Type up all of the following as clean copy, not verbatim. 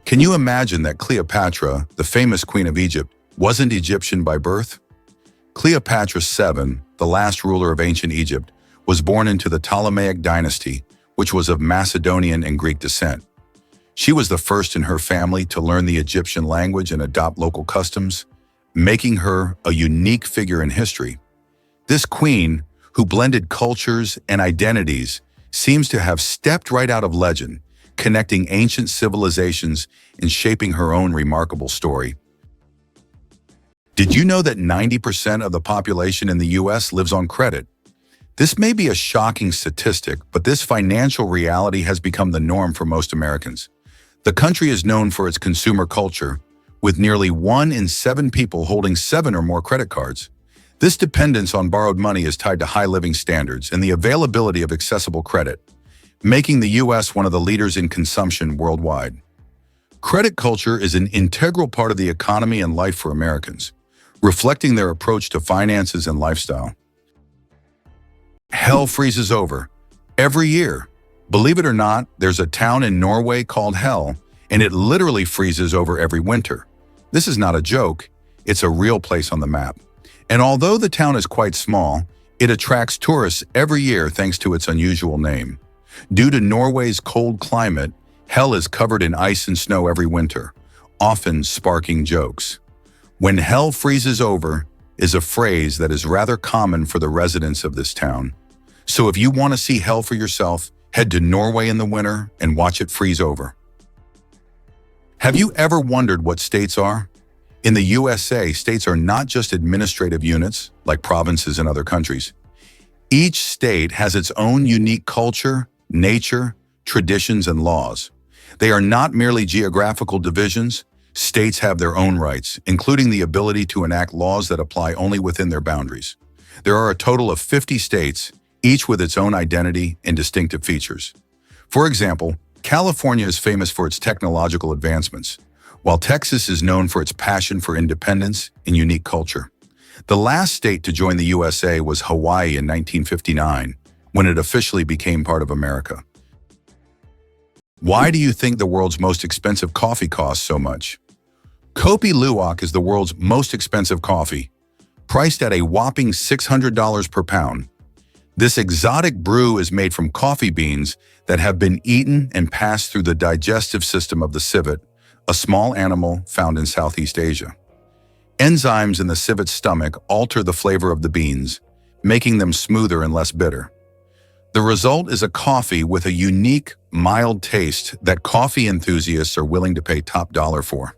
Can you imagine that Cleopatra, the famous queen of Egypt, wasn't Egyptian by birth? Cleopatra VII, the last ruler of ancient Egypt, was born into the Ptolemaic dynasty, which was of Macedonian and Greek descent. She was the first in her family to learn the Egyptian language and adopt local customs, making her a unique figure in history. This queen, who blended cultures and identities, seems to have stepped right out of legend, connecting ancient civilizations and shaping her own remarkable story. Did you know that 90% of the population in the US lives on credit? This may be a shocking statistic, but this financial reality has become the norm for most Americans. The country is known for its consumer culture, with nearly 1 in 7 people holding 7 or more credit cards. This dependence on borrowed money is tied to high living standards and the availability of accessible credit, making the U.S. one of the leaders in consumption worldwide. Credit culture is an integral part of the economy and life for Americans, reflecting their approach to finances and lifestyle. Hell freezes over every year. Believe it or not, there's a town in Norway called Hell, and it literally freezes over every winter. This is not a joke, it's a real place on the map. And although the town is quite small, it attracts tourists every year thanks to its unusual name. Due to Norway's cold climate, Hell is covered in ice and snow every winter, often sparking jokes. "When hell freezes over" is a phrase that is rather common for the residents of this town. So if you want to see hell for yourself, head to Norway in the winter and watch it freeze over. Have you ever wondered what states are? In the USA, states are not just administrative units like provinces in other countries. Each state has its own unique culture, nature, traditions, and laws. They are not merely geographical divisions. States have their own rights, including the ability to enact laws that apply only within their boundaries. There are a total of 50 states, each with its own identity and distinctive features. For example, California is famous for its technological advancements, while Texas is known for its passion for independence and unique culture. The last state to join the USA was Hawaii in 1959, when it officially became part of America. Why do you think the world's most expensive coffee costs so much? Kopi Luwak is the world's most expensive coffee, priced at a whopping $600 per pound. This exotic brew is made from coffee beans that have been eaten and passed through the digestive system of the civet, a small animal found in Southeast Asia. Enzymes in the civet's stomach alter the flavor of the beans, making them smoother and less bitter. The result is a coffee with a unique, mild taste that coffee enthusiasts are willing to pay top dollar for.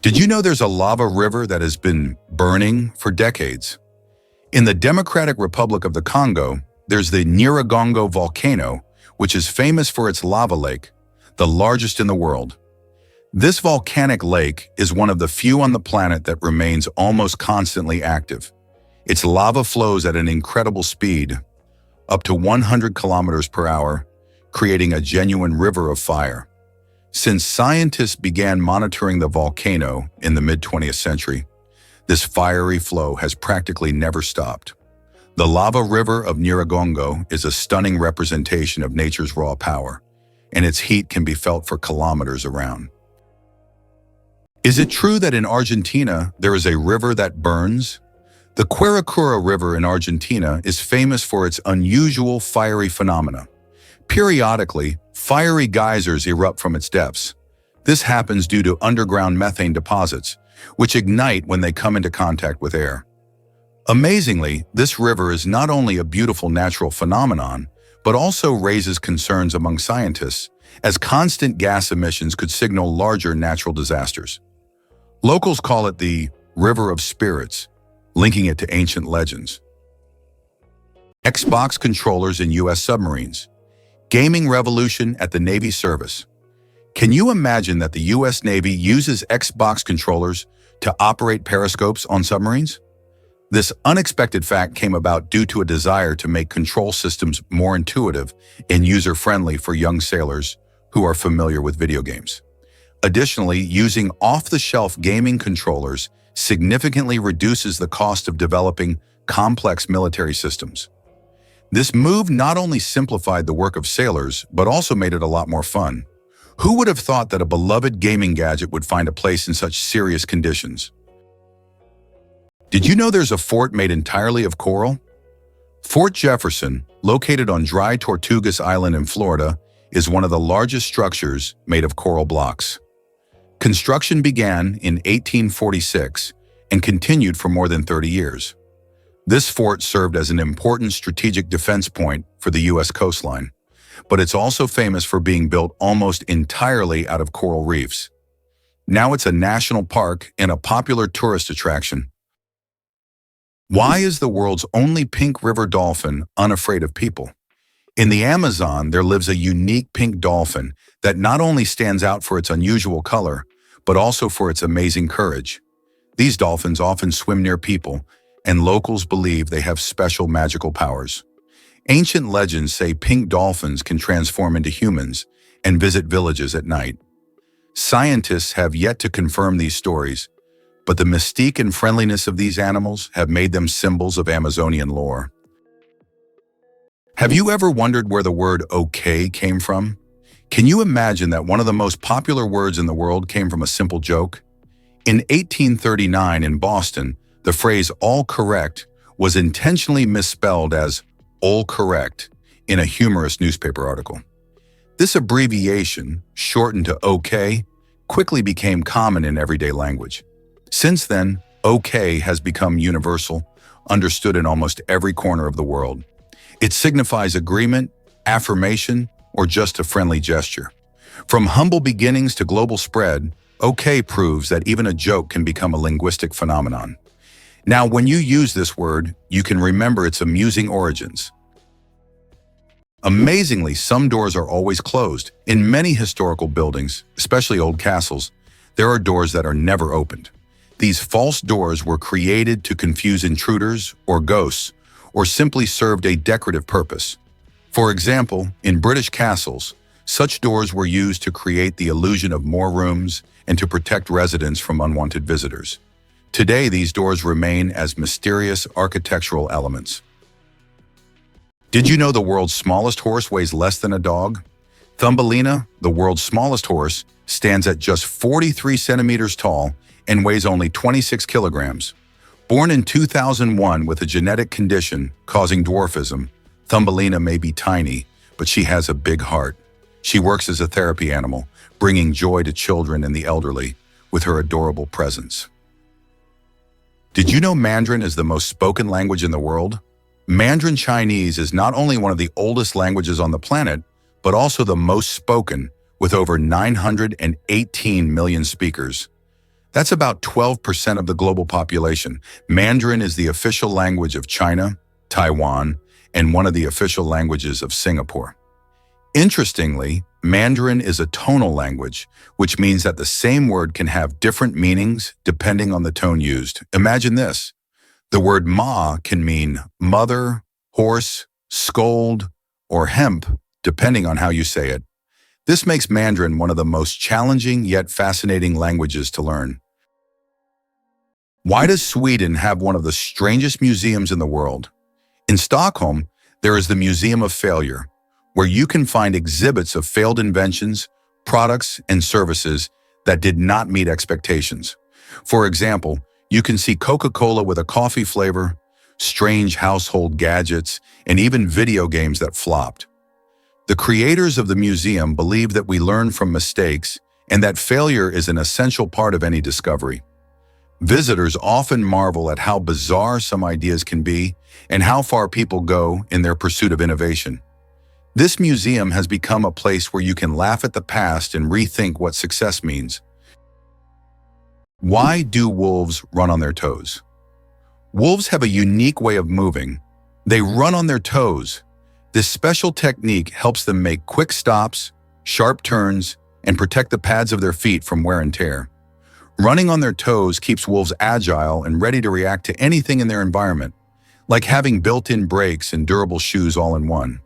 Did you know there's a lava river that has been burning for decades? In the Democratic Republic of the Congo, there's the Nyiragongo volcano, which is famous for its lava lake, the largest in the world. This volcanic lake is one of the few on the planet that remains almost constantly active. Its lava flows at an incredible speed, up to 100 kilometers per hour, creating a genuine river of fire. Since scientists began monitoring the volcano in the mid-20th century, this fiery flow has practically never stopped. The lava river of Nyiragongo is a stunning representation of nature's raw power, and its heat can be felt for kilometers around. Is it true that in Argentina there is a river that burns? The Quilicura River in Argentina is famous for its unusual fiery phenomena. Periodically, fiery geysers erupt from its depths. This happens due to underground methane deposits, which ignite when they come into contact with air. Amazingly, this river is not only a beautiful natural phenomenon, but also raises concerns among scientists, as constant gas emissions could signal larger natural disasters. Locals call it the River of Spirits, linking it to ancient legends. Xbox controllers in U.S. submarines. Gaming revolution at the Navy service. Can you imagine that the U.S. Navy uses Xbox controllers to operate periscopes on submarines? This unexpected fact came about due to a desire to make control systems more intuitive and user-friendly for young sailors who are familiar with video games. Additionally, using off-the-shelf gaming controllers significantly reduces the cost of developing complex military systems. This move not only simplified the work of sailors, but also made it a lot more fun. Who would have thought that a beloved gaming gadget would find a place in such serious conditions? Did you know there's a fort made entirely of coral? Fort Jefferson, located on dry Tortugas Island in Florida, is one of the largest structures made of coral blocks. Construction began in 1846 and continued for more than 30 years. This fort served as an important strategic defense point for the U.S. coastline, but it's also famous for being built almost entirely out of coral reefs. Now it's a national park and a popular tourist attraction. Why is the world's only pink river dolphin unafraid of people? In the Amazon, there lives a unique pink dolphin that not only stands out for its unusual color, but also for its amazing courage. These dolphins often swim near people, and locals believe they have special magical powers. Ancient legends say pink dolphins can transform into humans and visit villages at night. Scientists have yet to confirm these stories, but the mystique and friendliness of these animals have made them symbols of Amazonian lore. Have you ever wondered where the word okay came from? Can you imagine that one of the most popular words in the world came from a simple joke? In 1839 in Boston, the phrase all correct was intentionally misspelled as all correct in a humorous newspaper article. This abbreviation, shortened to OK, quickly became common in everyday language. Since then, OK has become universal, understood in almost every corner of the world. It signifies agreement, affirmation, or just a friendly gesture. From humble beginnings to global spread, OK proves that even a joke can become a linguistic phenomenon. Now, when you use this word, you can remember its amusing origins. Amazingly, some doors are always closed. In many historical buildings, especially old castles, there are doors that are never opened. These false doors were created to confuse intruders or ghosts, or simply served a decorative purpose. For example, in British castles, such doors were used to create the illusion of more rooms and to protect residents from unwanted visitors. Today, these doors remain as mysterious architectural elements. Did you know the world's smallest horse weighs less than a dog? Thumbelina, the world's smallest horse, stands at just 43 centimeters tall and weighs only 26 kilograms. Born in 2001 with a genetic condition causing dwarfism, Thumbelina may be tiny, but she has a big heart. She works as a therapy animal, bringing joy to children and the elderly with her adorable presence. Did you know Mandarin is the most spoken language in the world? Mandarin Chinese is not only one of the oldest languages on the planet, but also the most spoken, with over 918 million speakers. That's about 12% of the global population. Mandarin is the official language of China, Taiwan, and one of the official languages of Singapore. Interestingly, Mandarin is a tonal language, which means that the same word can have different meanings depending on the tone used. Imagine this. The word ma can mean mother, horse, scold, or hemp, depending on how you say it. This makes Mandarin one of the most challenging yet fascinating languages to learn. Why does Sweden have one of the strangest museums in the world? In Stockholm, there is the Museum of Failure, where you can find exhibits of failed inventions, products, and services that did not meet expectations. For example, you can see Coca-Cola with a coffee flavor, strange household gadgets, and even video games that flopped. The creators of the museum believe that we learn from mistakes and that failure is an essential part of any discovery. Visitors often marvel at how bizarre some ideas can be and how far people go in their pursuit of innovation. This museum has become a place where you can laugh at the past and rethink what success means. Why do wolves run on their toes? Wolves have a unique way of moving. They run on their toes. This special technique helps them make quick stops, sharp turns, and protect the pads of their feet from wear and tear. Running on their toes keeps wolves agile and ready to react to anything in their environment, like having built-in brakes and durable shoes all in one.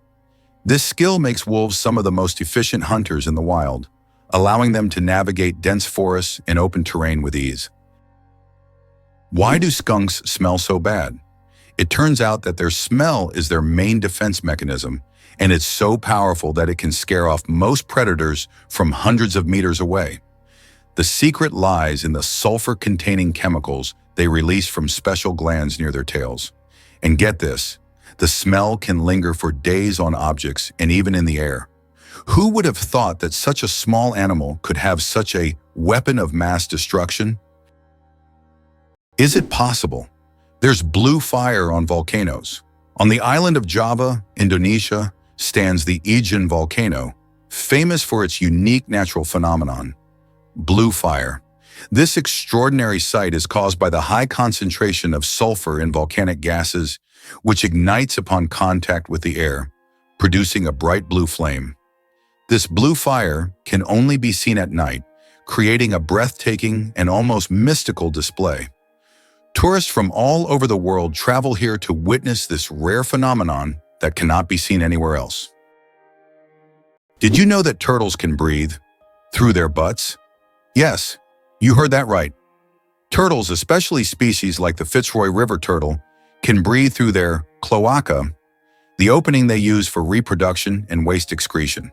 This skill makes wolves some of the most efficient hunters in the wild, allowing them to navigate dense forests and open terrain with ease. Why do skunks smell so bad? It turns out that their smell is their main defense mechanism, and it's so powerful that it can scare off most predators from hundreds of meters away. The secret lies in the sulfur-containing chemicals they release from special glands near their tails. And get this, the smell can linger for days on objects and even in the air. Who would have thought that such a small animal could have such a weapon of mass destruction? Is it possible? There's blue fire on volcanoes. On the island of Java, Indonesia, stands the Ijen volcano, famous for its unique natural phenomenon, blue fire. This extraordinary sight is caused by the high concentration of sulfur in volcanic gases, which ignites upon contact with the air, producing a bright blue flame. This blue fire can only be seen at night, creating a breathtaking and almost mystical display. Tourists from all over the world travel here to witness this rare phenomenon that cannot be seen anywhere else. Did you know that turtles can breathe through their butts? Yes, you heard that right. Turtles, especially species like the Fitzroy River turtle, can breathe through their cloaca, the opening they use for reproduction and waste excretion.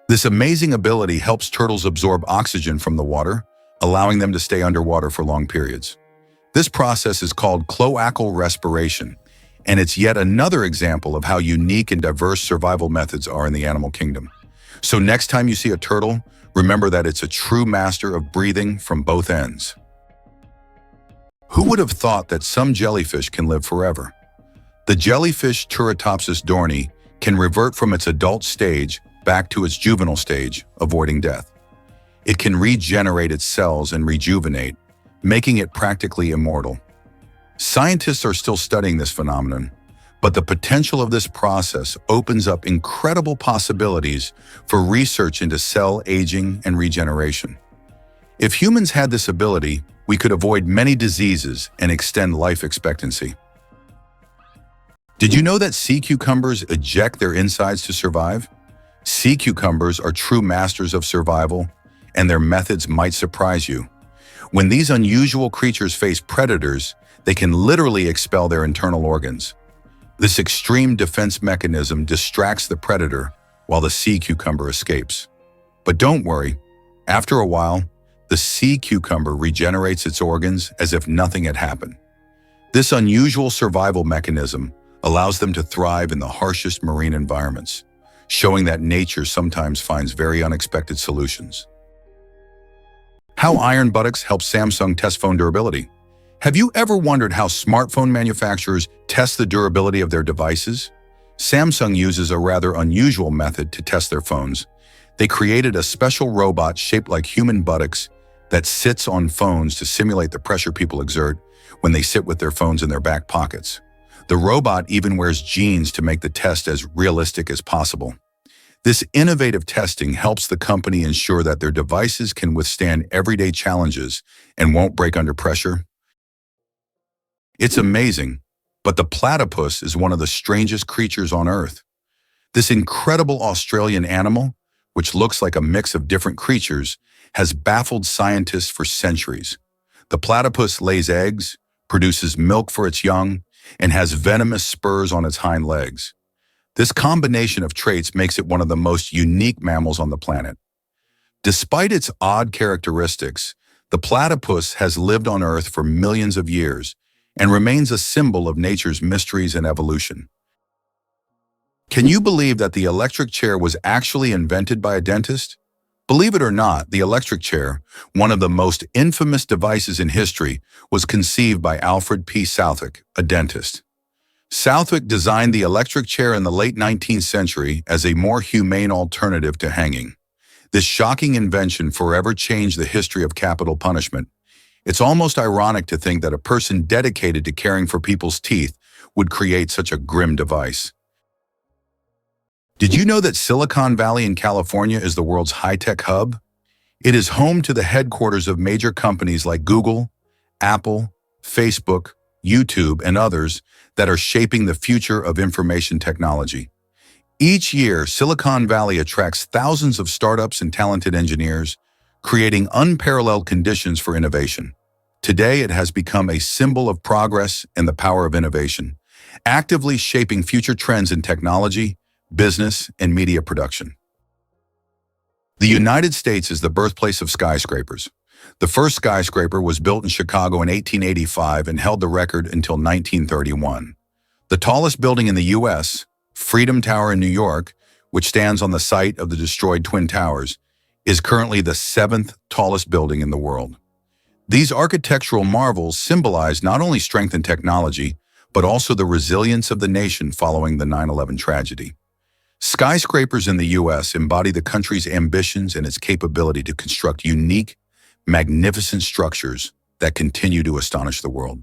This amazing ability helps turtles absorb oxygen from the water, allowing them to stay underwater for long periods. This process is called cloacal respiration, and it's yet another example of how unique and diverse survival methods are in the animal kingdom. So next time you see a turtle, remember that it's a true master of breathing from both ends. Who would have thought that some jellyfish can live forever? The jellyfish Turritopsis dohrnii can revert from its adult stage back to its juvenile stage, avoiding death. It can regenerate its cells and rejuvenate, making it practically immortal. Scientists are still studying this phenomenon, but the potential of this process opens up incredible possibilities for research into cell aging and regeneration. If humans had this ability, we could avoid many diseases and extend life expectancy. Did you know that sea cucumbers eject their insides to survive? Sea cucumbers are true masters of survival, and their methods might surprise you. When these unusual creatures face predators, they can literally expel their internal organs. This extreme defense mechanism distracts the predator while the sea cucumber escapes. But don't worry, after a while, the sea cucumber regenerates its organs as if nothing had happened. This unusual survival mechanism allows them to thrive in the harshest marine environments, showing that nature sometimes finds very unexpected solutions. How iron buttocks help Samsung test phone durability. Have you ever wondered how smartphone manufacturers test the durability of their devices? Samsung uses a rather unusual method to test their phones. They created a special robot shaped like human buttocks that sits on phones to simulate the pressure people exert when they sit with their phones in their back pockets. The robot even wears jeans to make the test as realistic as possible. This innovative testing helps the company ensure that their devices can withstand everyday challenges and won't break under pressure. It's amazing, but the platypus is one of the strangest creatures on Earth. This incredible Australian animal, which looks like a mix of different creatures, has baffled scientists for centuries. The platypus lays eggs, produces milk for its young, and has venomous spurs on its hind legs. This combination of traits makes it one of the most unique mammals on the planet. Despite its odd characteristics, the platypus has lived on Earth for millions of years and remains a symbol of nature's mysteries and evolution. Can you believe that the electric chair was actually invented by a dentist? Believe it or not, the electric chair, one of the most infamous devices in history, was conceived by Alfred P. Southwick, a dentist. Southwick designed the electric chair in the late 19th century as a more humane alternative to hanging. This shocking invention forever changed the history of capital punishment. It's almost ironic to think that a person dedicated to caring for people's teeth would create such a grim device. Did you know that Silicon Valley in California is the world's high-tech hub? It is home to the headquarters of major companies like Google, Apple, Facebook, YouTube, and others that are shaping the future of information technology. Each year, Silicon Valley attracts thousands of startups and talented engineers, creating unparalleled conditions for innovation. Today, it has become a symbol of progress and the power of innovation, actively shaping future trends in technology, business, and media production. The United States is the birthplace of skyscrapers. The first skyscraper was built in Chicago in 1885 and held the record until 1931. The tallest building in the U.S., Freedom Tower in New York, which stands on the site of the destroyed Twin Towers, is currently the seventh tallest building in the world. These architectural marvels symbolize not only strength and technology, but also the resilience of the nation following the 9/11 tragedy. Skyscrapers in the U.S. embody the country's ambitions and its capability to construct unique, magnificent structures that continue to astonish the world.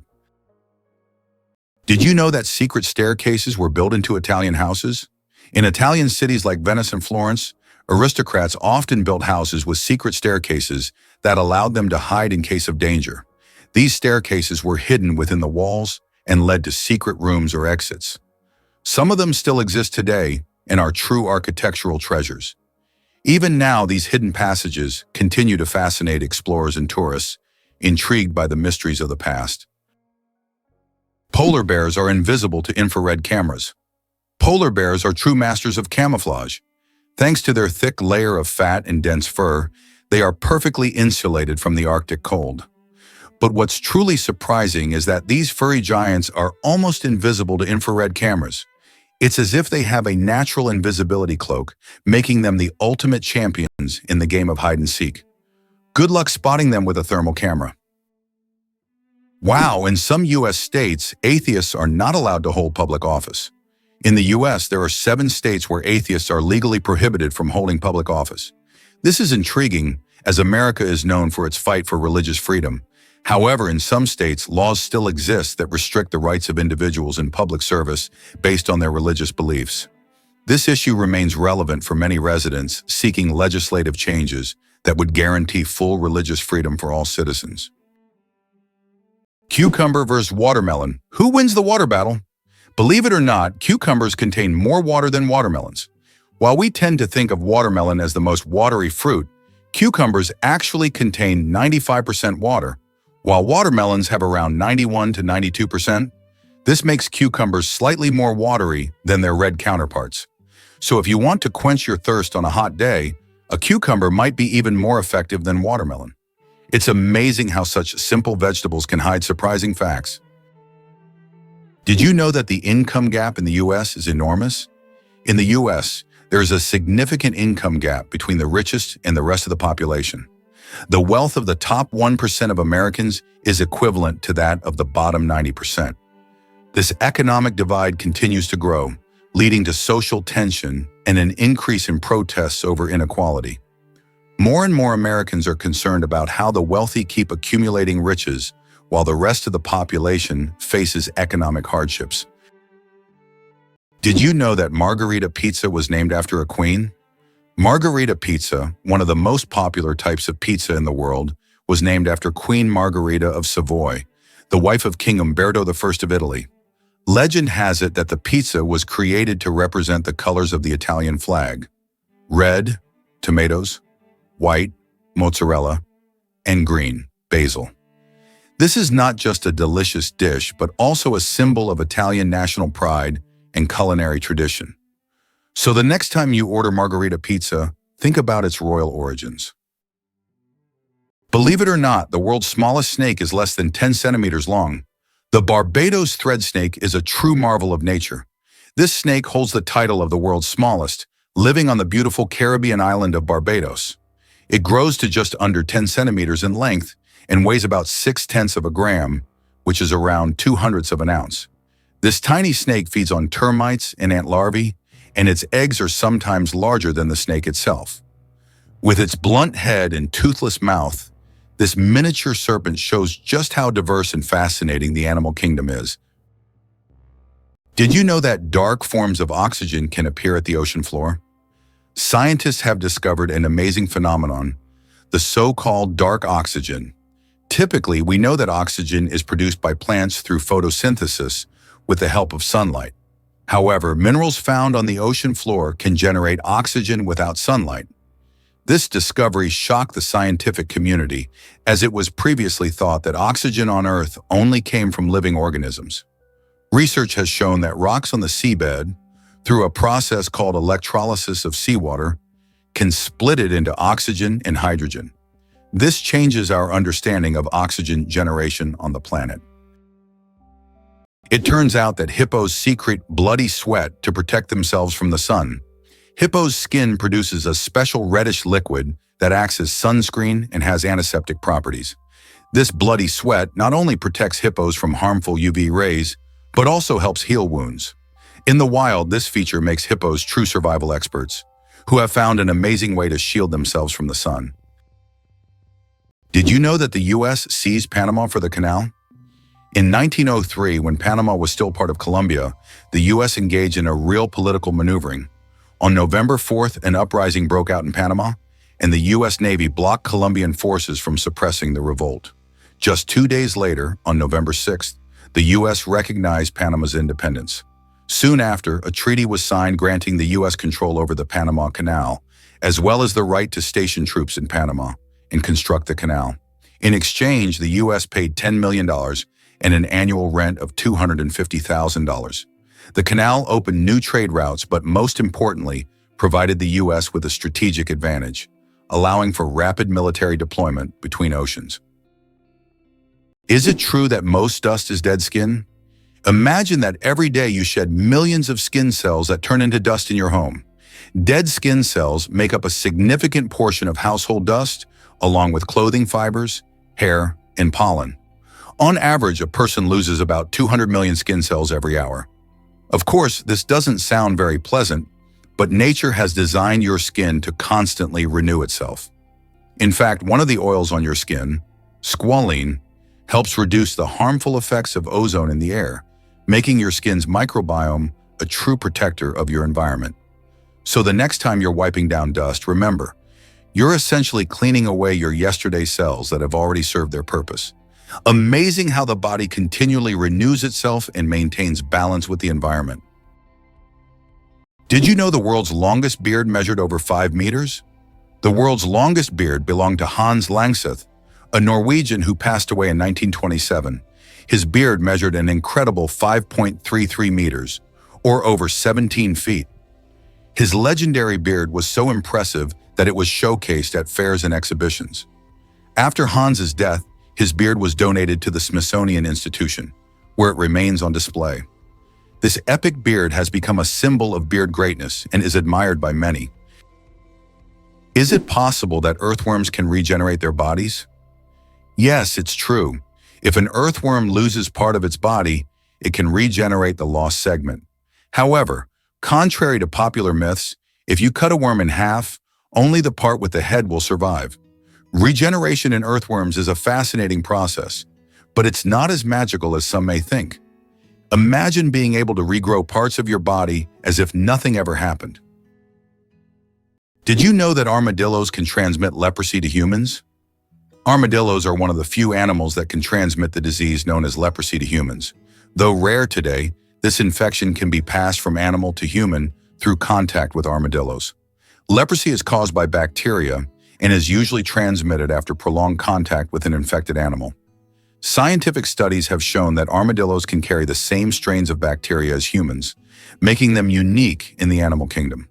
Did you know that secret staircases were built into Italian houses? In Italian cities like Venice and Florence, aristocrats often built houses with secret staircases that allowed them to hide in case of danger. These staircases were hidden within the walls and led to secret rooms or exits. Some of them still exist today and are true architectural treasures. Even now, these hidden passages continue to fascinate explorers and tourists, intrigued by the mysteries of the past. Polar bears are invisible to infrared cameras. Polar bears are true masters of camouflage. Thanks to their thick layer of fat and dense fur, they are perfectly insulated from the Arctic cold. But what's truly surprising is that these furry giants are almost invisible to infrared cameras. It's as if they have a natural invisibility cloak, making them the ultimate champions in the game of hide and seek. Good luck spotting them with a thermal camera. Wow, in some U.S. states, atheists are not allowed to hold public office. In the U.S., there are 7 states where atheists are legally prohibited from holding public office. This is intriguing, as America is known for its fight for religious freedom. However, in some states, laws still exist that restrict the rights of individuals in public service based on their religious beliefs. This issue remains relevant for many residents seeking legislative changes that would guarantee full religious freedom for all citizens. Cucumber versus watermelon. Who wins the water battle? Believe it or not, cucumbers contain more water than watermelons. While we tend to think of watermelon as the most watery fruit, cucumbers actually contain 95% water, while watermelons have around 91 to 92%. This makes cucumbers slightly more watery than their red counterparts. So if you want to quench your thirst on a hot day, a cucumber might be even more effective than watermelon. It's amazing how such simple vegetables can hide surprising facts. Did you know that the income gap in the U.S. is enormous? In the U.S., there is a significant income gap between the richest and the rest of the population. The wealth of the top 1% of Americans is equivalent to that of the bottom 90%. This economic divide continues to grow, leading to social tension and an increase in protests over inequality. More and more Americans are concerned about how the wealthy keep accumulating riches while the rest of the population faces economic hardships. Did you know that Margherita pizza was named after a queen? Margherita pizza, one of the most popular types of pizza in the world, was named after Queen Margherita of Savoy, the wife of King Umberto I of Italy. Legend has it that the pizza was created to represent the colors of the Italian flag: red, tomatoes; white, mozzarella; and green, basil. This is not just a delicious dish, but also a symbol of Italian national pride and culinary tradition. So the next time you order Margherita pizza, think about its royal origins. Believe it or not, the world's smallest snake is less than 10 centimeters long. The Barbados thread snake is a true marvel of nature. This snake holds the title of the world's smallest, living on the beautiful Caribbean island of Barbados. It grows to just under 10 centimeters in length and weighs about 0.6 of a gram, which is around 0.02 of an ounce. This tiny snake feeds on termites and ant larvae, and its eggs are sometimes larger than the snake itself. With its blunt head and toothless mouth, this miniature serpent shows just how diverse and fascinating the animal kingdom is. Did you know that dark forms of oxygen can appear at the ocean floor? Scientists have discovered an amazing phenomenon, the so-called dark oxygen. Typically, we know that oxygen is produced by plants through photosynthesis with the help of sunlight. However, minerals found on the ocean floor can generate oxygen without sunlight. This discovery shocked the scientific community, as it was previously thought that oxygen on Earth only came from living organisms. Research has shown that rocks on the seabed, through a process called electrolysis of seawater, can split it into oxygen and hydrogen. This changes our understanding of oxygen generation on the planet. It turns out that hippos secrete bloody sweat to protect themselves from the sun. Hippo's skin produces a special reddish liquid that acts as sunscreen and has antiseptic properties. This bloody sweat not only protects hippos from harmful UV rays, but also helps heal wounds. In the wild, this feature makes hippos true survival experts, who have found an amazing way to shield themselves from the sun. Did you know that the U.S. seized Panama for the canal? In 1903, when Panama was still part of Colombia, the U.S. engaged in a real political maneuvering. On November 4th, an uprising broke out in Panama, and the U.S. Navy blocked Colombian forces from suppressing the revolt. Just 2 days later, on November 6th, the U.S. recognized Panama's independence. Soon after, a treaty was signed granting the U.S. control over the Panama Canal, as well as the right to station troops in Panama and construct the canal. In exchange, the U.S. paid $10 million and an annual rent of $250,000. The canal opened new trade routes, but most importantly, provided the U.S. with a strategic advantage, allowing for rapid military deployment between oceans. Is it true that most dust is dead skin? Imagine that every day you shed millions of skin cells that turn into dust in your home. Dead skin cells make up a significant portion of household dust, along with clothing fibers, hair, and pollen. On average, a person loses about 200 million skin cells every hour. Of course, this doesn't sound very pleasant, but nature has designed your skin to constantly renew itself. In fact, one of the oils on your skin, squalene, helps reduce the harmful effects of ozone in the air, making your skin's microbiome a true protector of your environment. So the next time you're wiping down dust, remember, you're essentially cleaning away your yesterday's cells that have already served their purpose. Amazing how the body continually renews itself and maintains balance with the environment. Did you know the world's longest beard measured over 5 meters? The world's longest beard belonged to Hans Langseth, a Norwegian who passed away in 1927. His beard measured an incredible 5.33 meters, or over 17 feet. His legendary beard was so impressive that it was showcased at fairs and exhibitions. After Hans's death, his beard was donated to the Smithsonian Institution, where it remains on display. This epic beard has become a symbol of beard greatness and is admired by many. Is it possible that earthworms can regenerate their bodies? Yes, it's true. If an earthworm loses part of its body, it can regenerate the lost segment. However, contrary to popular myths, if you cut a worm in half, only the part with the head will survive. Regeneration in earthworms is a fascinating process, but it's not as magical as some may think. Imagine being able to regrow parts of your body as if nothing ever happened. Did you know that armadillos can transmit leprosy to humans? Armadillos are one of the few animals that can transmit the disease known as leprosy to humans. Though rare today, this infection can be passed from animal to human through contact with armadillos. Leprosy is caused by bacteria and is usually transmitted after prolonged contact with an infected animal. Scientific studies have shown that armadillos can carry the same strains of bacteria as humans, making them unique in the animal kingdom.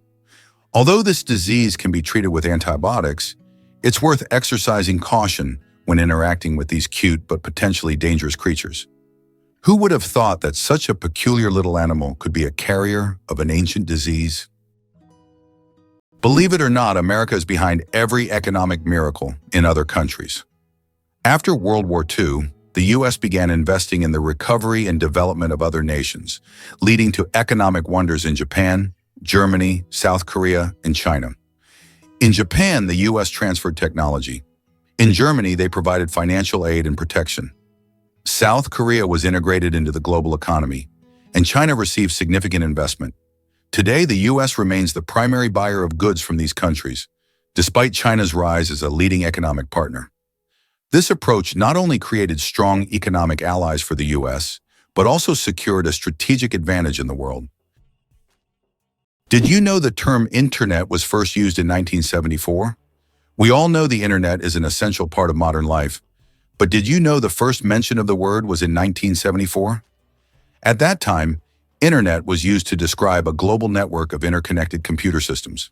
Although this disease can be treated with antibiotics, it's worth exercising caution when interacting with these cute but potentially dangerous creatures. Who would have thought that such a peculiar little animal could be a carrier of an ancient disease? Believe it or not, America is behind every economic miracle in other countries. After World War II, the U.S. began investing in the recovery and development of other nations, leading to economic wonders in Japan, Germany, South Korea, and China. In Japan, the U.S. transferred technology. In Germany, they provided financial aid and protection. South Korea was integrated into the global economy, and China received significant investment. Today, the U.S. remains the primary buyer of goods from these countries, despite China's rise as a leading economic partner. This approach not only created strong economic allies for the U.S., but also secured a strategic advantage in the world. Did you know the term internet was first used in 1974? We all know the internet is an essential part of modern life, but did you know the first mention of the word was in 1974? At that time, Internet was used to describe a global network of interconnected computer systems.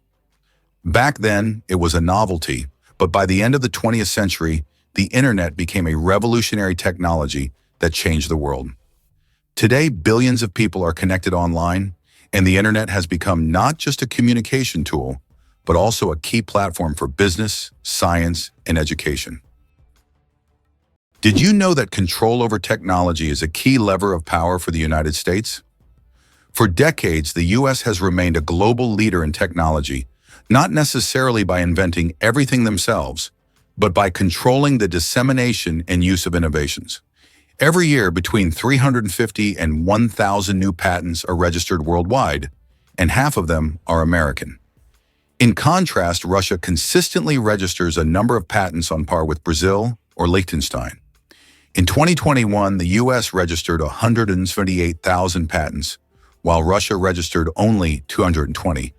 Back then, it was a novelty, but by the end of the 20th century, the Internet became a revolutionary technology that changed the world. Today, billions of people are connected online, and the Internet has become not just a communication tool, but also a key platform for business, science, and education. Did you know that control over technology is a key lever of power for the United States? For decades, the U.S. has remained a global leader in technology, not necessarily by inventing everything themselves, but by controlling the dissemination and use of innovations. Every year, between 350 and 1,000 new patents are registered worldwide, and half of them are American. In contrast, Russia consistently registers a number of patents on par with Brazil or Liechtenstein. In 2021, the U.S. registered 178,000 patents, while Russia registered only 220.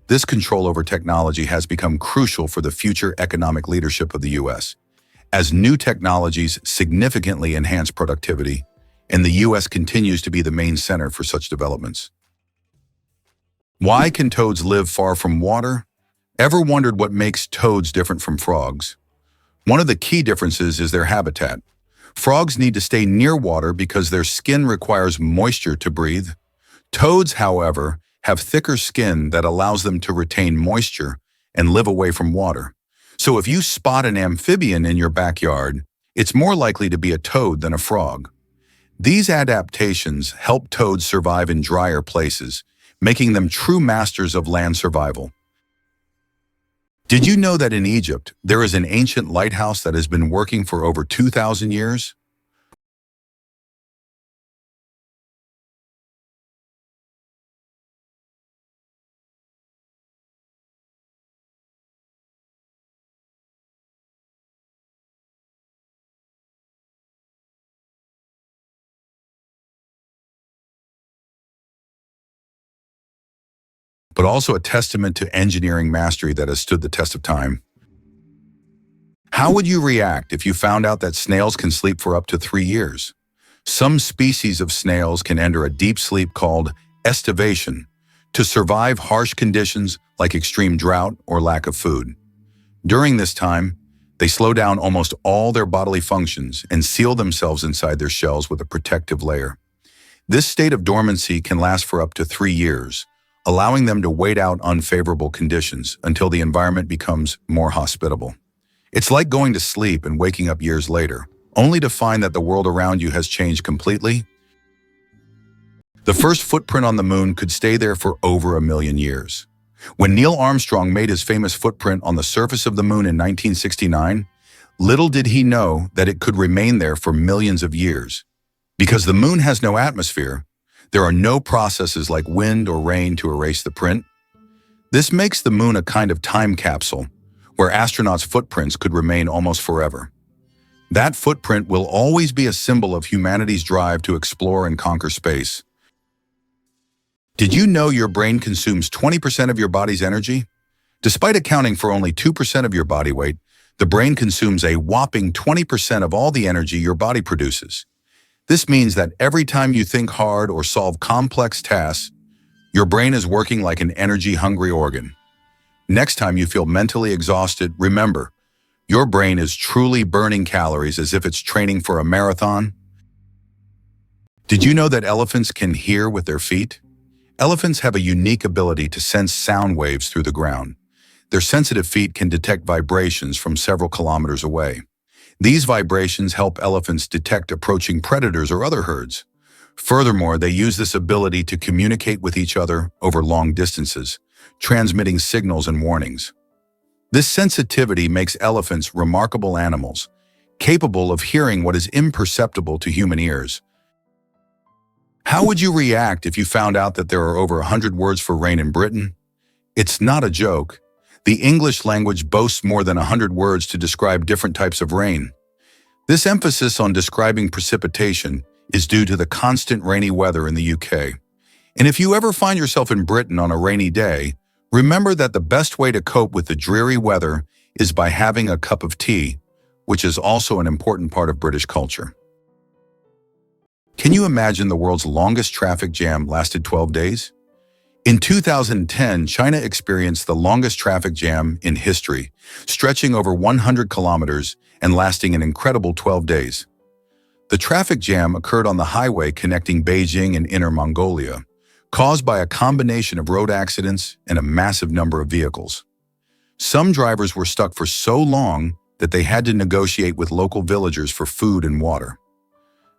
This control over technology has become crucial for the future economic leadership of the U.S., as new technologies significantly enhance productivity, and the U.S. continues to be the main center for such developments. Why can toads live far from water? Ever wondered what makes toads different from frogs? One of the key differences is their habitat. Frogs need to stay near water because their skin requires moisture to breathe. Toads, however, have thicker skin that allows them to retain moisture and live away from water. So if you spot an amphibian in your backyard, it's more likely to be a toad than a frog. These adaptations help toads survive in drier places, making them true masters of land survival. Did you know that in Egypt, there is an ancient lighthouse that has been working for over 2,000 years? But also a testament to engineering mastery that has stood the test of time. How would you react if you found out that snails can sleep for up to 3 years? Some species of snails can enter a deep sleep called estivation to survive harsh conditions like extreme drought or lack of food. During this time, they slow down almost all their bodily functions and seal themselves inside their shells with a protective layer. This state of dormancy can last for up to 3 years, allowing them to wait out unfavorable conditions until the environment becomes more hospitable. It's like going to sleep and waking up years later, only to find that the world around you has changed completely. The first footprint on the moon could stay there for over 1 million years. When Neil Armstrong made his famous footprint on the surface of the moon in 1969, little did he know that it could remain there for millions of years. Because the moon has no atmosphere, there are no processes like wind or rain to erase the print. This makes the moon a kind of time capsule, where astronauts' footprints could remain almost forever. That footprint will always be a symbol of humanity's drive to explore and conquer space. Did you know your brain consumes 20% of your body's energy? Despite accounting for only 2% of your body weight, the brain consumes a whopping 20% of all the energy your body produces. This means that every time you think hard or solve complex tasks, your brain is working like an energy-hungry organ. Next time you feel mentally exhausted, remember, your brain is truly burning calories as if it's training for a marathon. Did you know that elephants can hear with their feet? Elephants have a unique ability to sense sound waves through the ground. Their sensitive feet can detect vibrations from several kilometers away. These vibrations help elephants detect approaching predators or other herds. Furthermore, they use this ability to communicate with each other over long distances, transmitting signals and warnings. This sensitivity makes elephants remarkable animals, capable of hearing what is imperceptible to human ears. How would you react if you found out that there are over 100 words for rain in Britain? It's not a joke. The English language boasts more than 100 words to describe different types of rain. This emphasis on describing precipitation is due to the constant rainy weather in the UK. And if you ever find yourself in Britain on a rainy day, remember that the best way to cope with the dreary weather is by having a cup of tea, which is also an important part of British culture. Can you imagine the world's longest traffic jam lasted 12 days? In 2010, China experienced the longest traffic jam in history, stretching over 100 kilometers and lasting an incredible 12 days. The traffic jam occurred on the highway connecting Beijing and Inner Mongolia, caused by a combination of road accidents and a massive number of vehicles. Some drivers were stuck for so long that they had to negotiate with local villagers for food and water.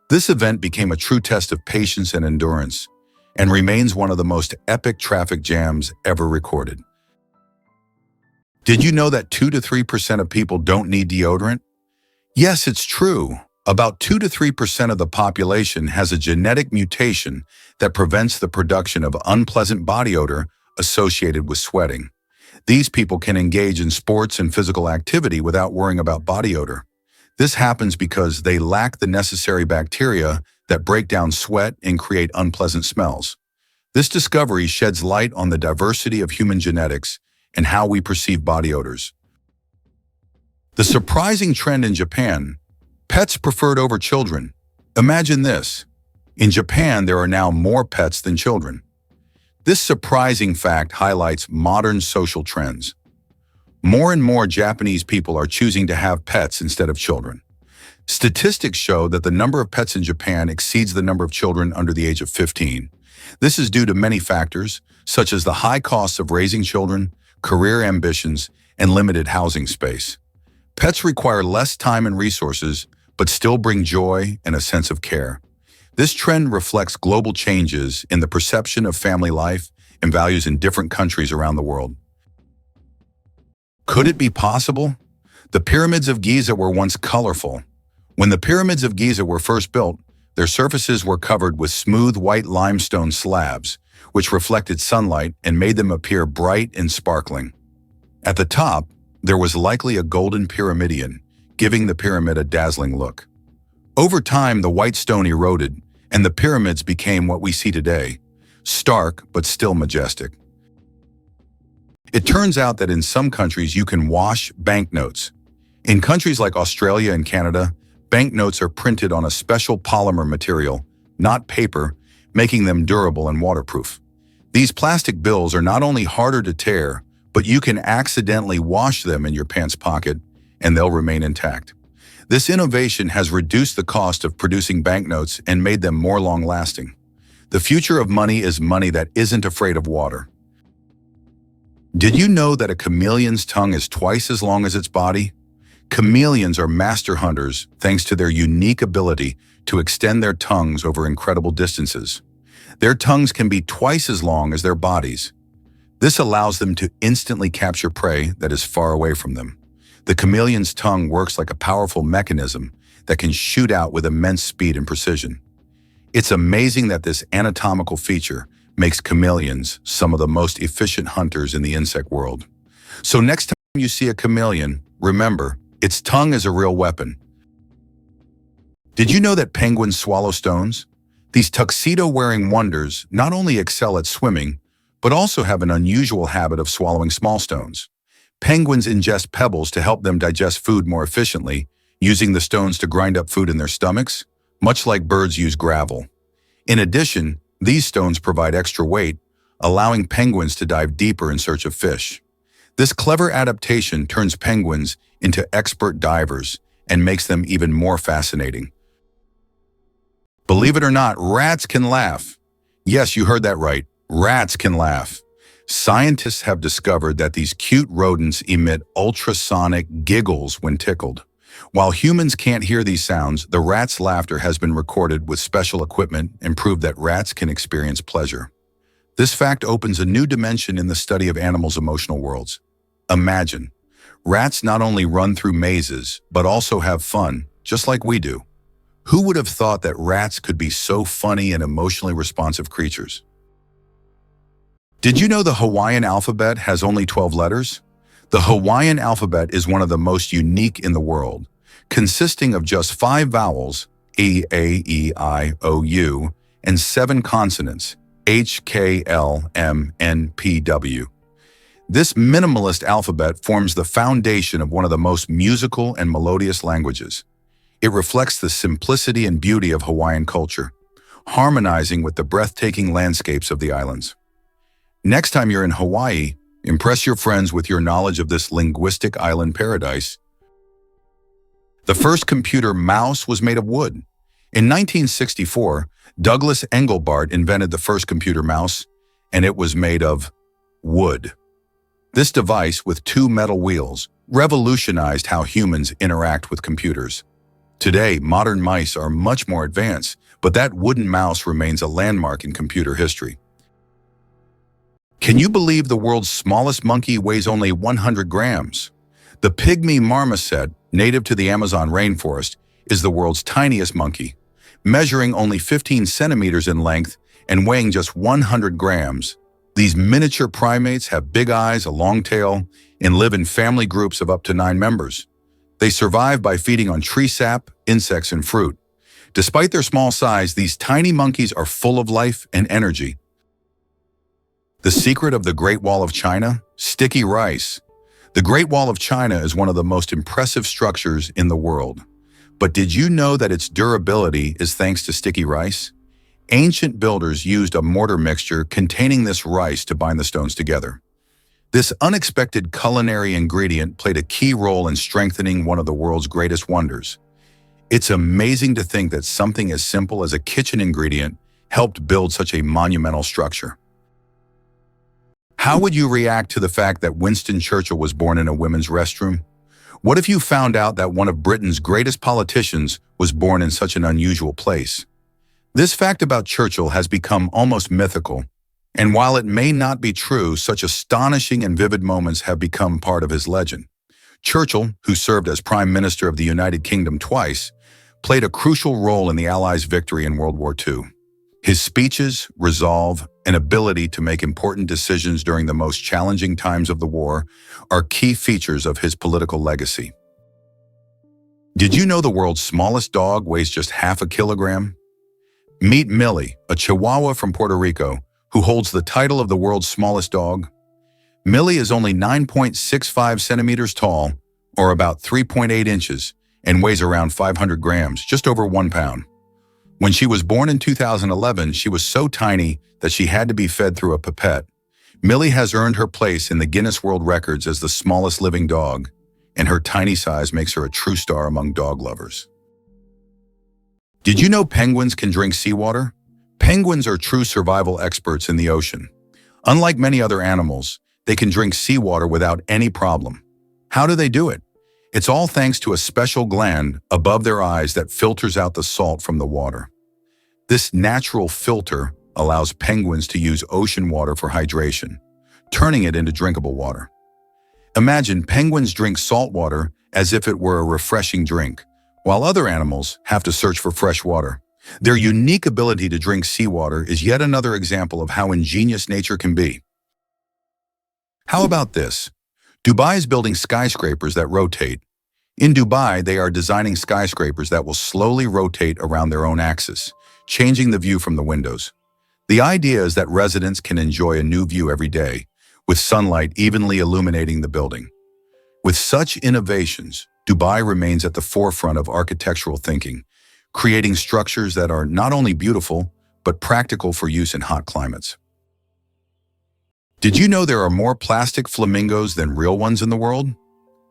This event became a true test of patience and endurance, and remains one of the most epic traffic jams ever recorded. Did you know that 2 to 3% of people don't need deodorant? Yes, it's true. About 2 to 3% of the population has a genetic mutation that prevents the production of unpleasant body odor associated with sweating. These people can engage in sports and physical activity without worrying about body odor. This happens because they lack the necessary bacteria that break down sweat and create unpleasant smells. This discovery sheds light on the diversity of human genetics and how we perceive body odors. The surprising trend in Japan: pets preferred over children. Imagine this. In Japan, there are now more pets than children. This surprising fact highlights modern social trends. More and more Japanese people are choosing to have pets instead of children. Statistics show that the number of pets in Japan exceeds the number of children under the age of 15. This is due to many factors, such as the high costs of raising children, career ambitions, and limited housing space. Pets require less time and resources, but still bring joy and a sense of care. This trend reflects global changes in the perception of family life and values in different countries around the world. Could it be possible? The pyramids of Giza were once colorful. When the pyramids of Giza were first built, their surfaces were covered with smooth white limestone slabs, which reflected sunlight and made them appear bright and sparkling. At the top, there was likely a golden pyramidion, giving the pyramid a dazzling look. Over time, the white stone eroded, and the pyramids became what we see today, stark but still majestic. It turns out that in some countries you can wash banknotes. In countries like Australia and Canada, banknotes are printed on a special polymer material, not paper, making them durable and waterproof. These plastic bills are not only harder to tear, but you can accidentally wash them in your pants pocket and they'll remain intact. This innovation has reduced the cost of producing banknotes and made them more long-lasting. The future of money is money that isn't afraid of water. Did you know that a chameleon's tongue is twice as long as its body? Chameleons are master hunters thanks to their unique ability to extend their tongues over incredible distances. Their tongues can be twice as long as their bodies. This allows them to instantly capture prey that is far away from them. The chameleon's tongue works like a powerful mechanism that can shoot out with immense speed and precision. It's amazing that this anatomical feature makes chameleons some of the most efficient hunters in the insect world. So next time you see a chameleon, remember, its tongue is a real weapon. Did you know that penguins swallow stones? These tuxedo-wearing wonders not only excel at swimming, but also have an unusual habit of swallowing small stones. Penguins ingest pebbles to help them digest food more efficiently, using the stones to grind up food in their stomachs, much like birds use gravel. In addition, these stones provide extra weight, allowing penguins to dive deeper in search of fish. This clever adaptation turns penguins into expert divers and makes them even more fascinating. Believe it or not, rats can laugh. Yes, you heard that right. Rats can laugh. Scientists have discovered that these cute rodents emit ultrasonic giggles when tickled. While humans can't hear these sounds, the rat's laughter has been recorded with special equipment and proved that rats can experience pleasure. This fact opens a new dimension in the study of animals' emotional worlds. Imagine, rats not only run through mazes, but also have fun, just like we do. Who would have thought that rats could be so funny and emotionally responsive creatures? Did you know the Hawaiian alphabet has only 12 letters? The Hawaiian alphabet is one of the most unique in the world, consisting of just 5 vowels, E, A, E, I, O, U, and 7 consonants, H, K, L, M, N, P, W. This minimalist alphabet forms the foundation of one of the most musical and melodious languages. It reflects the simplicity and beauty of Hawaiian culture. harmonizing with the breathtaking landscapes of the islands. Next time you're in Hawaii, impress your friends with your knowledge of this linguistic island paradise. The first computer mouse was made of wood. In 1964, Douglas Engelbart invented the first computer mouse, and it was made of wood. This device, with two metal wheels, revolutionized how humans interact with computers. Today, modern mice are much more advanced, but that wooden mouse remains a landmark in computer history. Can you believe the world's smallest monkey weighs only 100 grams? The pygmy marmoset, native to the Amazon rainforest, is the world's tiniest monkey, measuring only 15 centimeters in length and weighing just 100 grams. These miniature primates have big eyes, a long tail, and live in family groups of up to 9 members. They survive by feeding on tree sap, insects, and fruit. Despite their small size, these tiny monkeys are full of life and energy. The secret of the Great Wall of China? Sticky rice. The Great Wall of China is one of the most impressive structures in the world. But did you know that its durability is thanks to sticky rice? Ancient builders used a mortar mixture containing this rice to bind the stones together. This unexpected culinary ingredient played a key role in strengthening one of the world's greatest wonders. It's amazing to think that something as simple as a kitchen ingredient helped build such a monumental structure. How would you react to the fact that Winston Churchill was born in a women's restroom? What if you found out that one of Britain's greatest politicians was born in such an unusual place? This fact about Churchill has become almost mythical, and while it may not be true, such astonishing and vivid moments have become part of his legend. Churchill, who served as Prime Minister of the United Kingdom twice, played a crucial role in the Allies' victory in World War II. His speeches, resolve, and ability to make important decisions during the most challenging times of the war are key features of his political legacy. Did you know the world's smallest dog weighs just half a kilogram? Meet Millie, a Chihuahua from Puerto Rico, who holds the title of the world's smallest dog. Millie is only 9.65 centimeters tall, or about 3.8 inches, and weighs around 500 grams, just over 1 pound. When she was born in 2011, she was so tiny that she had to be fed through a pipette. Millie has earned her place in the Guinness World Records as the smallest living dog, and her tiny size makes her a true star among dog lovers. Did you know penguins can drink seawater? Penguins are true survival experts in the ocean. Unlike many other animals, they can drink seawater without any problem. How do they do it? It's all thanks to a special gland above their eyes that filters out the salt from the water. This natural filter allows penguins to use ocean water for hydration, turning it into drinkable water. Imagine penguins drink salt water as if it were a refreshing drink, while other animals have to search for fresh water. Their unique ability to drink seawater is yet another example of how ingenious nature can be. How about this? Dubai is building skyscrapers that rotate. In Dubai, they are designing skyscrapers that will slowly rotate around their own axis, changing the view from the windows. The idea is that residents can enjoy a new view every day, with sunlight evenly illuminating the building. With such innovations, Dubai remains at the forefront of architectural thinking, creating structures that are not only beautiful, but practical for use in hot climates. Did you know there are more plastic flamingos than real ones in the world?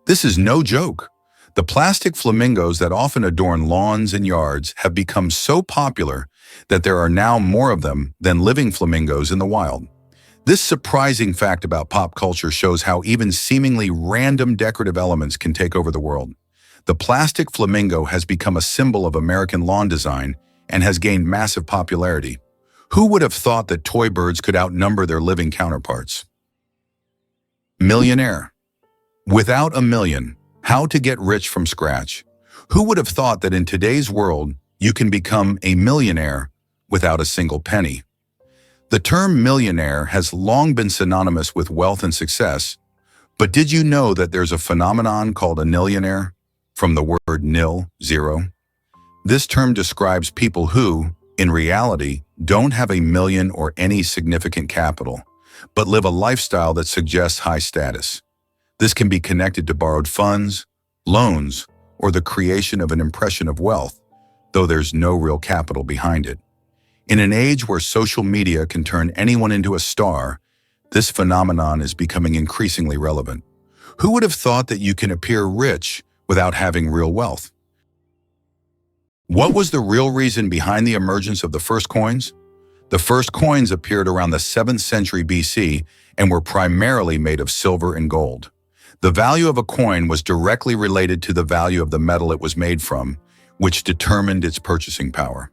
This is no joke. The plastic flamingos that often adorn lawns and yards have become so popular that there are now more of them than living flamingos in the wild. This surprising fact about pop culture shows how even seemingly random decorative elements can take over the world. The plastic flamingo has become a symbol of American lawn design and has gained massive popularity. Who would have thought that toy birds could outnumber their living counterparts? Millionaire. Without a million, how to get rich from scratch? Who would have thought that in today's world, you can become a millionaire without a single penny? The term millionaire has long been synonymous with wealth and success, but did you know that there's a phenomenon called a nillionaire, from the word nil, zero? This term describes people who, in reality, don't have a million or any significant capital, but live a lifestyle that suggests high status. This can be connected to borrowed funds, loans, or the creation of an impression of wealth, though there's no real capital behind it. In an age where social media can turn anyone into a star, this phenomenon is becoming increasingly relevant. Who would have thought that you can appear rich without having real wealth? What was the real reason behind the emergence of the first coins? The first coins appeared around the 7th century BC and were primarily made of silver and gold. The value of a coin was directly related to the value of the metal it was made from, which determined its purchasing power.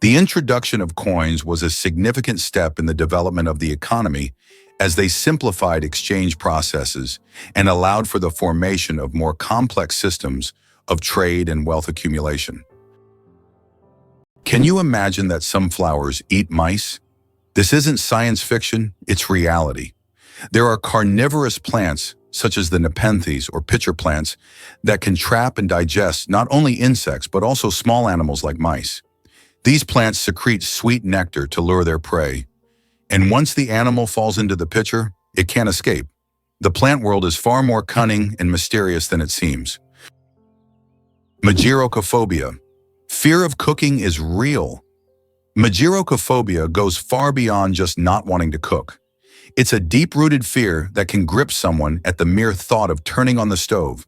The introduction of coins was a significant step in the development of the economy as they simplified exchange processes and allowed for the formation of more complex systems of trade and wealth accumulation. Can you imagine that some flowers eat mice? This isn't science fiction, it's reality. There are carnivorous plants, such as the nepenthes or pitcher plants, that can trap and digest not only insects but also small animals like mice. These plants secrete sweet nectar to lure their prey, and once the animal falls into the pitcher, it can't escape. The plant world is far more cunning and mysterious than it seems. Magirocophobia. Fear of cooking is real. Magirocophobia goes far beyond just not wanting to cook. It's a deep-rooted fear that can grip someone at the mere thought of turning on the stove.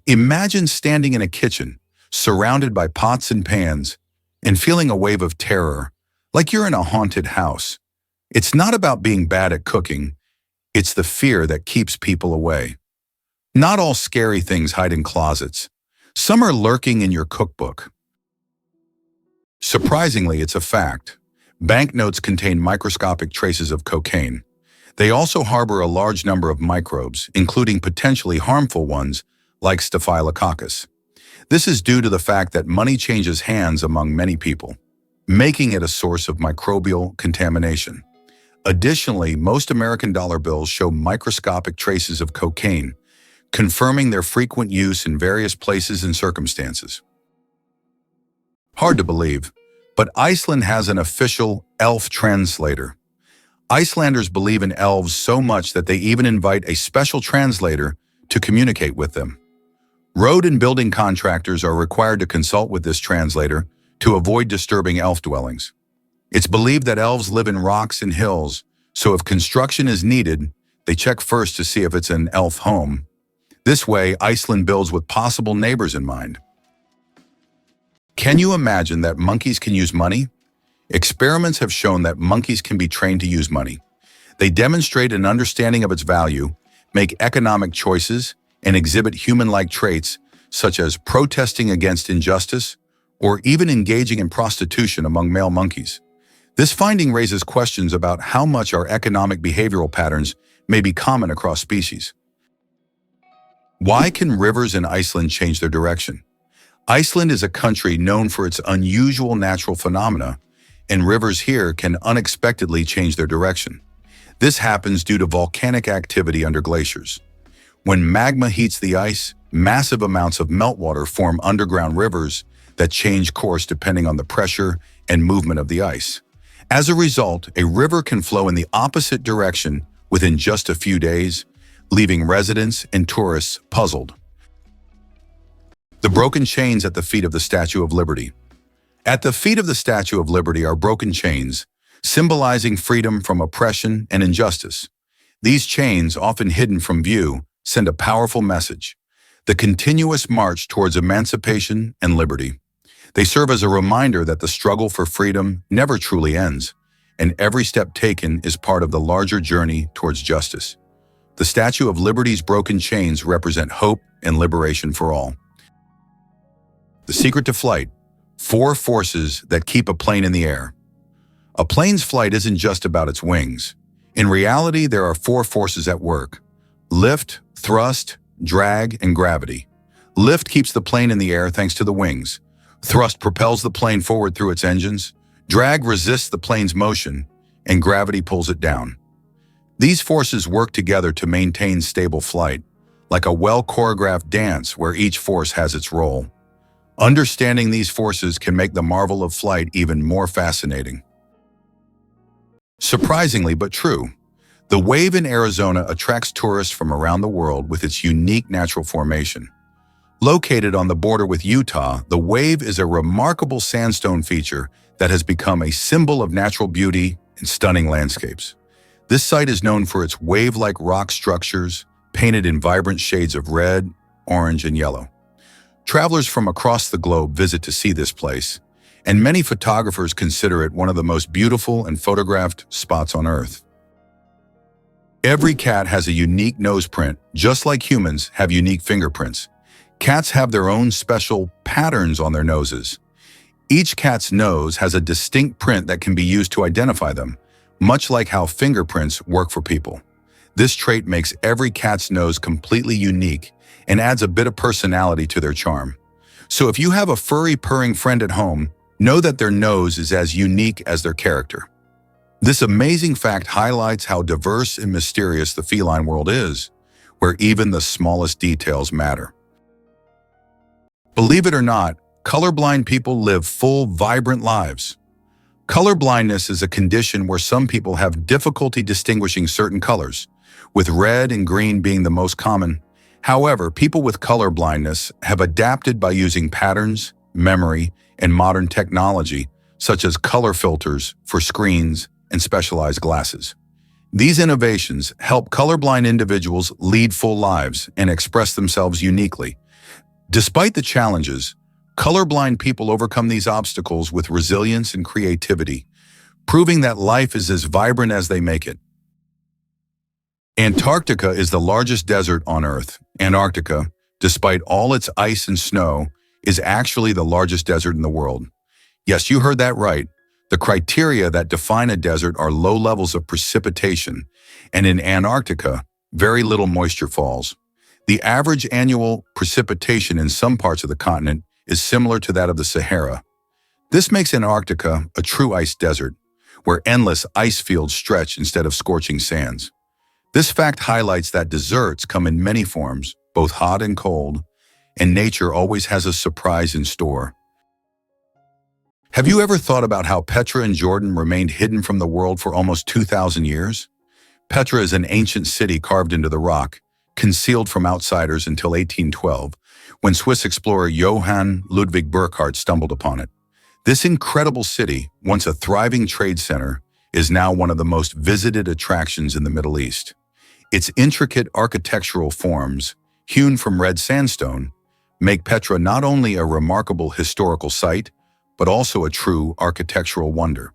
Imagine standing in a kitchen, surrounded by pots and pans, and feeling a wave of terror, like you're in a haunted house. It's not about being bad at cooking, it's the fear that keeps people away. Not all scary things hide in closets. Some are lurking in your cookbook. Surprisingly, it's a fact. Banknotes contain microscopic traces of cocaine. They also harbor a large number of microbes, including potentially harmful ones like Staphylococcus. This is due to the fact that money changes hands among many people, making it a source of microbial contamination. Additionally, most American dollar bills show microscopic traces of cocaine, confirming their frequent use in various places and circumstances. Hard to believe, but Iceland has an official elf translator. Icelanders believe in elves so much that they even invite a special translator to communicate with them. Road and building contractors are required to consult with this translator to avoid disturbing elf dwellings. It's believed that elves live in rocks and hills, so if construction is needed, they check first to see if it's an elf home. This way, Iceland builds with possible neighbors in mind. Can you imagine that monkeys can use money? Experiments have shown that monkeys can be trained to use money. They demonstrate an understanding of its value, make economic choices, and exhibit human-like traits such as protesting against injustice or even engaging in prostitution among male monkeys. This finding raises questions about how much our economic behavioral patterns may be common across species. Why can rivers in Iceland change their direction? Iceland is a country known for its unusual natural phenomena, and rivers here can unexpectedly change their direction. This happens due to volcanic activity under glaciers. When magma heats the ice, massive amounts of meltwater form underground rivers that change course depending on the pressure and movement of the ice. As a result, a river can flow in the opposite direction within just a few days, leaving residents and tourists puzzled. The broken chains at the feet of the Statue of Liberty. At the feet of the Statue of Liberty are broken chains, symbolizing freedom from oppression and injustice. These chains, often hidden from view, send a powerful message: the continuous march towards emancipation and liberty. They serve as a reminder that the struggle for freedom never truly ends, and every step taken is part of the larger journey towards justice. The Statue of Liberty's broken chains represent hope and liberation for all. The secret to flight: 4 forces that keep a plane in the air. A plane's flight isn't just about its wings. In reality, there are 4 forces at work: lift, thrust, drag, and gravity. Lift keeps the plane in the air thanks to the wings. Thrust propels the plane forward through its engines. Drag resists the plane's motion, and gravity pulls it down. These forces work together to maintain stable flight, like a well-choreographed dance where each force has its role. Understanding these forces can make the marvel of flight even more fascinating. Surprisingly but true, the wave in Arizona attracts tourists from around the world with its unique natural formation. Located on the border with Utah, the Wave is a remarkable sandstone feature that has become a symbol of natural beauty and stunning landscapes. This site is known for its wave-like rock structures, painted in vibrant shades of red, orange, and yellow. Travelers from across the globe visit to see this place, and many photographers consider it one of the most beautiful and photographed spots on Earth. Every cat has a unique nose print, just like humans have unique fingerprints. Cats have their own special patterns on their noses. Each cat's nose has a distinct print that can be used to identify them, much like how fingerprints work for people. This trait makes every cat's nose completely unique and adds a bit of personality to their charm. So if you have a furry, purring friend at home, know that their nose is as unique as their character. This amazing fact highlights how diverse and mysterious the feline world is, where even the smallest details matter. Believe it or not, colorblind people live full, vibrant lives. Colorblindness is a condition where some people have difficulty distinguishing certain colors, with red and green being the most common. However, people with color blindness have adapted by using patterns, memory, and modern technology, such as color filters for screens and specialized glasses. These innovations help colorblind individuals lead full lives and express themselves uniquely. Despite the challenges, colorblind people overcome these obstacles with resilience and creativity, proving that life is as vibrant as they make it. Antarctica is the largest desert on Earth. Antarctica, despite all its ice and snow, is actually the largest desert in the world. Yes, you heard that right. The criteria that define a desert are low levels of precipitation, and in Antarctica, very little moisture falls. The average annual precipitation in some parts of the continent is similar to that of the Sahara. This makes Antarctica a true ice desert, where endless ice fields stretch instead of scorching sands. This fact highlights that deserts come in many forms, both hot and cold, and nature always has a surprise in store. Have you ever thought about how Petra in Jordan remained hidden from the world for almost 2,000 years? Petra is an ancient city carved into the rock, concealed from outsiders until 1812, when Swiss explorer Johann Ludwig Burckhardt stumbled upon it. This incredible city, once a thriving trade center, is now one of the most visited attractions in the Middle East. Its intricate architectural forms, hewn from red sandstone, make Petra not only a remarkable historical site, but also a true architectural wonder.